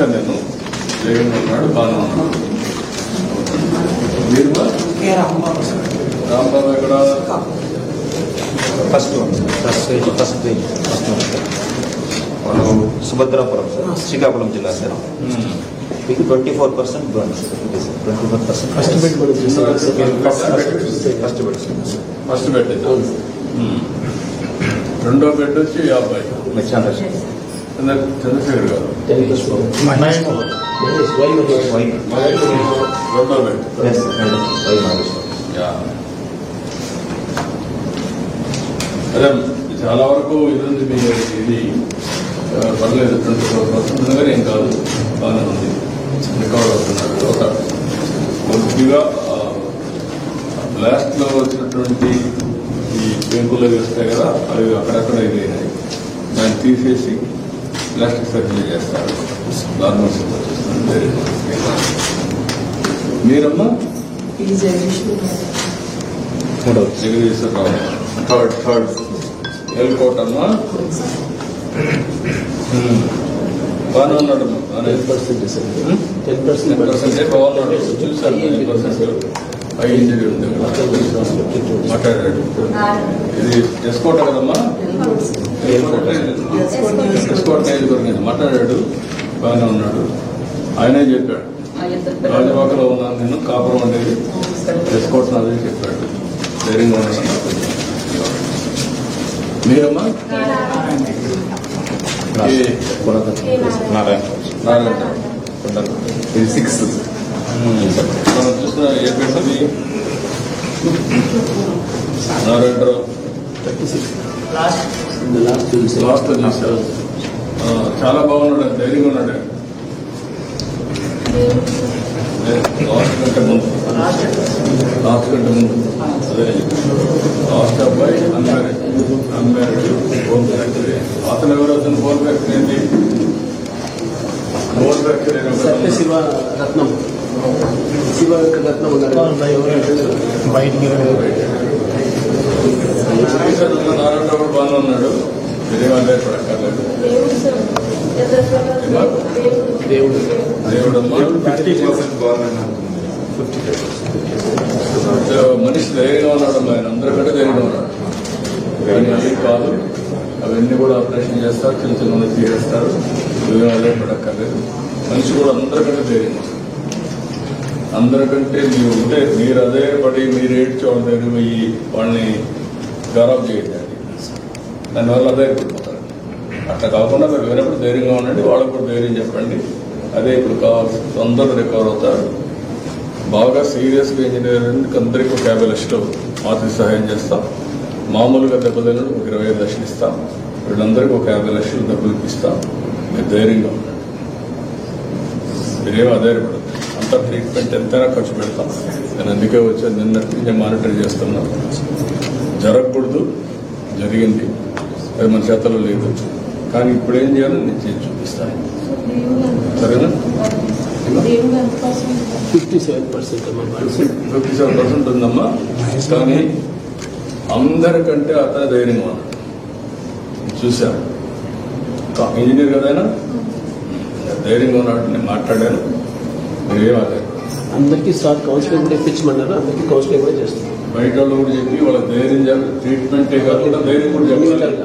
చూశాను నేను. ధైర్యంగా ఉన్నాడు, బాగానే ఉన్నాడు. మీరు రాంబాబు ఎక్కడ? ఫస్ట్ మనం సుభద్రాపురం సార్, శ్రీకాకుళం జిల్లా సార్. మీకు 24% బోనస్. 24% ఫస్ట్ బెడ్ రెండో బెడ్ వచ్చి 50. చంద్రశేఖర్ గారు రెండో బెడ్. అదే చాలా వరకు ఇది ఉంది. ఇది పర్లేదు, 24% కానీ ఏం కాదు, బాగానే ఉంది, రికవర్ అవుతున్నారు. ఒక కొద్దిగా బ్లాస్ట్ లో వచ్చినటువంటి ఈ పెంకులు వస్తాయి కదా, అవి అక్కడక్కడ ఇదైనాయి. దాన్ని తీసేసి ప్లాస్టిక్ సర్జరీ చేస్తారు. నార్మల్ వచ్చేస్తుంది. మీరమ్మా జగదీశ్వరరావు థర్డ్ ఎల్కోట్ అమ్మా. బాగానే ఉన్నాడమ్మా, 10% బాగున్నాడు. చూసాను 10% హై ఇంజరీ ఉంది, మాట్లాడాడు. ఇది ఎస్కోట కదమ్మా, ఎస్కోట్ నియోజకవర్గం మాట్లాడాడు, బాగానే ఉన్నాడు. ఆయనే చెప్పాడు, రాజవాకలో ఉన్నాను నేను, కాపురం అనేది ఎస్కోట్ నాదని చెప్పాడు. ధైర్యంగా ఉన్నాడు. మీరమ్మా నారాయణ ఇది 6. మనం చూసిన ఏ పెట్టది నారాయణరావు లాస్ట్ చూసారు. చాలా బాగున్నాడు, ధైర్యంగా ఉన్నాడు. లాస్ట్ కంటే ముందు అదే లాస్ట్ అబ్బాయి అన్మ్యారీడ్ హోమ్ ఫ్యాక్టరీ. అతను ఎవరు? అతను హోమ్ ఫ్యాక్టరీ ఏంటి? హోమ్ ఫ్యాక్టరీ శివరత్నం నారాయణరావు బాగానే ఉన్నాడు. మీరేమంటే పడక్కర్లేదు. మనిషి ధైర్యంగా ఉన్నాడు. ఆయన అందరికంటే ధైర్యంగా ఉన్నాడు. కానీ అది కాదు, అవన్నీ కూడా ఆపరేషన్ చేస్తారు, చిన్న చిన్న తీసేస్తారు. అదే పడక్కర్లేదు. మనిషి కూడా అందరికంటే ధైర్యంగా, అందరికంటే మీరు ఉంటే మీరు అదే పడి మీరు ఏడ్చోవడం ధైర్యం అయ్యి వాళ్ళని గౌరవం చేయండి. దానివల్ల అదే పడిపోతారు. అట్లా కాకుండా మీరు వేరేప్పుడు ధైర్యంగా ఉండండి, వాళ్ళకు కూడా ధైర్యం చెప్పండి. అదే ఇప్పుడు కావాల్సి తొందరగా రికవర్ అవుతారు. బాగా సీరియస్గా ఇంజనీరింగ్ అందరికీ 50 లక్షలు ఆర్థిక సహాయం చేస్తాం. మామూలుగా దెబ్బతిన 25 లక్షలు ఇస్తాం. వీళ్ళందరికీ 50 లక్షలు డబ్బులు ఇస్తాం. మీరు ధైర్యంగా ఉండండి, మీరేమో అధైర్యపడదు. అంతా ట్రీట్మెంట్ ఎంతైనా ఖర్చు పెడతాం. నేను అందుకే వచ్చాను, నిన్నటి నుంచి మానిటర్ చేస్తున్నాను. జరగకూడదు, జరిగింది, అది మన చేతలో లేదు. కానీ ఇప్పుడు ఏం చేయాలో నేను చేసి చూపిస్తాను. సరేనా? 57% ఉందమ్మా. కానీ అందరికంటే అతను ధైర్యంగా ఉన్నాడు. చూశాను, ఇంజనీర్ కదైనా ధైర్యంగా ఉన్నాడు. నేను మాట్లాడాను, మీరేమదే అందరికీ స్టార్ట్ కౌన్సిలింగ్ కూడా ఇప్పించమన్నారు. అందరికీ కౌన్సిలింగ్ కూడా చేస్తాం. బయట వాళ్ళు కూడా చెప్పి వాళ్ళ ధైర్యం ట్రీట్మెంటే కాకుండా ధైర్యం కూడా చెప్పాలి.